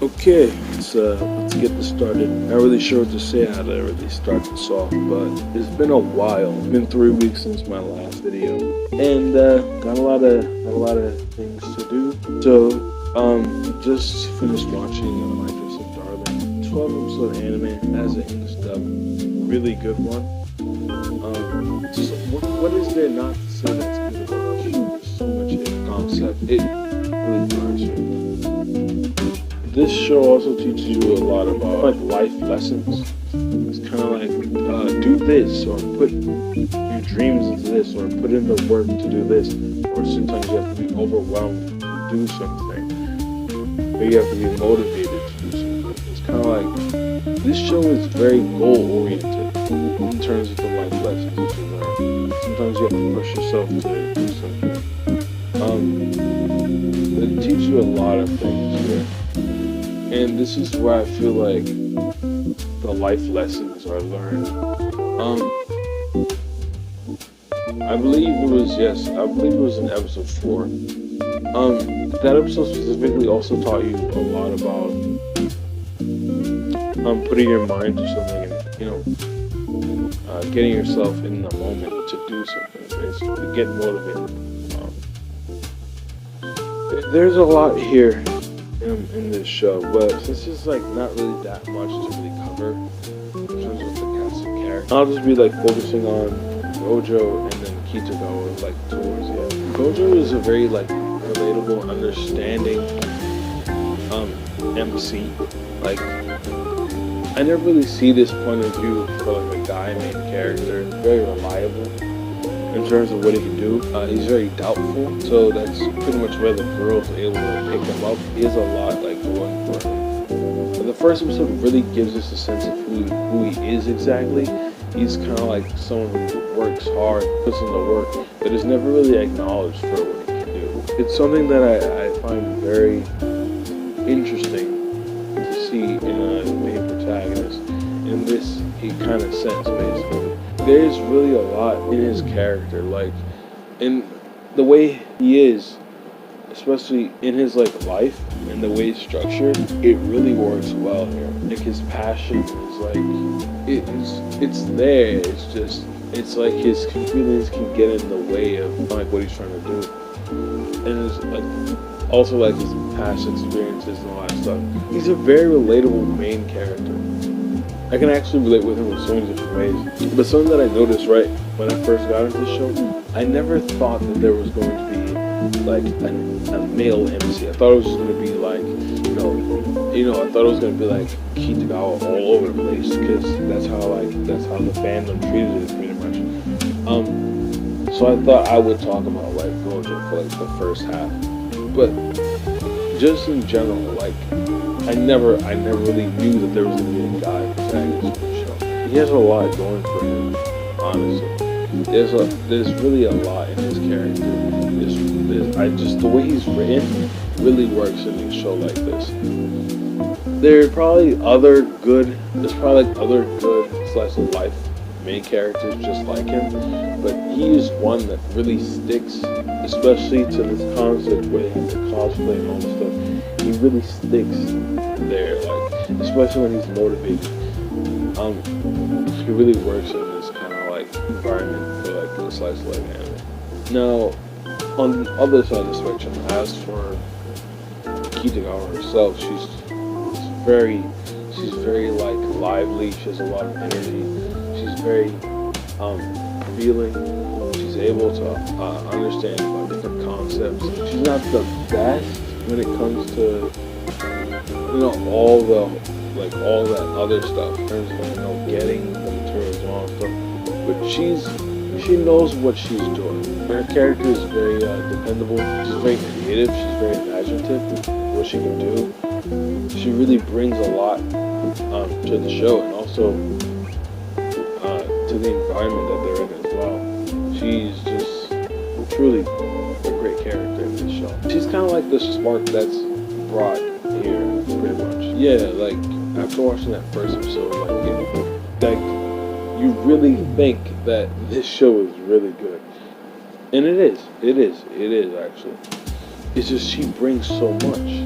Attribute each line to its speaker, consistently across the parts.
Speaker 1: Okay, let's get this started. Not really sure what to say how to really start this off, but it's been a while. It's been 3 weeks since my last video, and got a lot of things to do. So just finished watching My Dress Up Darling, 12-episode anime as an English dub, really good one. So what is there not to say that's good about this show? There's so much in concept. It really drives you. This show also teaches you a lot about like life lessons. It's kind of like do this, or put your dreams into this, or put in the work to do this. Or sometimes you have to be overwhelmed to do something, or you have to be motivated to do something. It's kind of like this show is very goal oriented in terms of the life lessons that you learn. Sometimes you have to push yourself to do something. It teaches you a lot of things here. And this is where I feel like the life lessons are learned. I believe it was in episode 4. That episode specifically also taught you a lot about putting your mind to something and, getting yourself in the moment to do something, basically, get motivated. There's a lot here in this show, but since it's like not really that much to really cover in terms of the cast of characters, I'll just be like focusing on Gojo and then Kitagawa like towards the end. Gojo is a very like relatable, understanding MC. Like I never really see this point of view for like a guy main character. Very reliable in terms of what he can do. He's very doubtful, so that's pretty much where the girls are able to pick him up. He has a lot like going for him. But the first episode really gives us a sense of who he is exactly. He's kind of like someone who works hard, puts in the work, but is never really acknowledged for what he can do. It's something that I find very interesting to see in a main protagonist in this kind of sense, basically. There's really a lot in his character, like in the way he is, especially in his like life and the way it's structured. It really works well here. Like his passion is like it's there. It's like his feelings can get in the way of like what he's trying to do, and it's like also like his past experiences and all that stuff. He's a very relatable main character. I can actually relate with him in so many different ways. But something that I noticed right when I first got into the show, I never thought that there was going to be like a male MC. I thought it was just going to be like, I thought it was going to be like Kitagawa all over the place, because that's how the fandom treated it pretty much. So I thought I would talk about like Gojo for like the first half, but just in general, like I never really knew that there was going to be a guy protagonist in the show. He has a lot going for him, honestly. There's really a lot in his character. The way he's written really works in a show like this. There's probably other good slice of life main characters just like him, but he is one that really sticks, especially to this concept where he has to cosplay and all this stuff. He really sticks there, like especially when he's motivated. He really works in this kind of like environment for like a slice of life anime. Now, on the other side of the spectrum, as for Kitagawa herself, she's very like lively. She has a lot of energy. She's very feeling. She's able to understand about different concepts. She's not the best when it comes to all that other stuff in terms of getting the materials and all that stuff. But she knows what she's doing. Her character is very dependable. She's very creative. She's very imaginative. What she can do. She really brings a lot to the show, and also to the environment that they're in as well. She's just truly a great character in this show. She's kind of like the spark that's brought here, pretty much. Yeah, like after watching that first episode, like you really think that this show is really good, and it is actually. It's just she brings so much.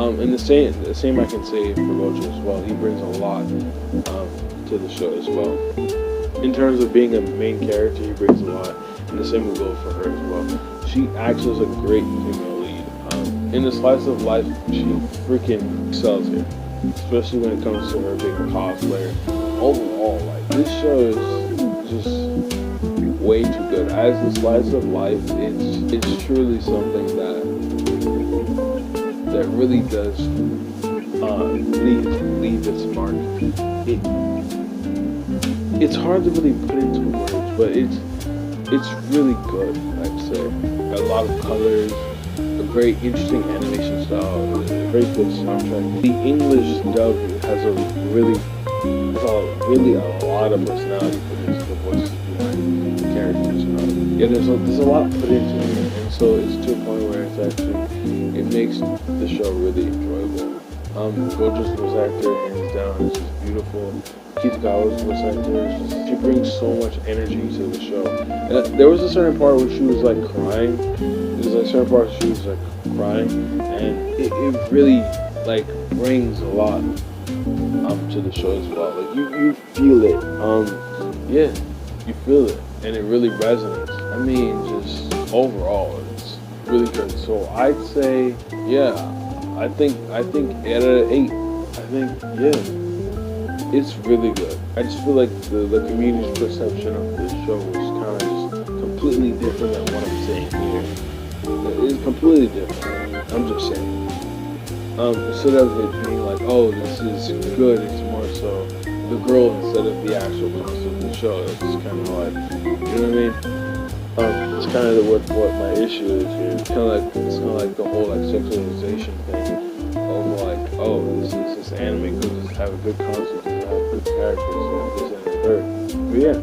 Speaker 1: And the same I can say for Gojo as well. He brings a lot to the show as well. In terms of being a main character, he brings a lot, and the same will go for her as well. She acts as a great female lead. In the slice of life, she freaking excels here, especially when it comes to her being a cosplayer. Overall, like, this show is just way too good. As the slice of life, it's truly something that really does leave its mark. It's hard to really put into words, but it's really good, I'd say. A lot of colors, a very interesting animation style, a very good soundtrack. The English dub has a lot of personality put into the voices behind the characters. Yeah, there's a lot put into it, and so it's to a point where it makes the show really enjoyable. Gojo's voice actor, hands down, is just beautiful. Kitagawa's voice actor, she brings so much energy to the show. There was a certain part where she was like crying. And it really like brings a lot to the show as well. Like you feel it. Yeah, you feel it, and it really resonates. I mean, just overall, it's really good. So I'd say, yeah, I think 8 out of 8. I think, yeah, it's really good. I just feel like the community's perception of this show is kind of just completely different than what I'm saying here. It's completely different. I'm just saying. Instead of it being like, oh, this is good, it's more so the girl instead of the actual cast of the show. It's kind of like, you know what I mean? It's kind of what my issue is here. It's kind of like the whole like sexualization thing of like, oh, this anime could just have a good concept, and have good characters, and this and the third. But yeah.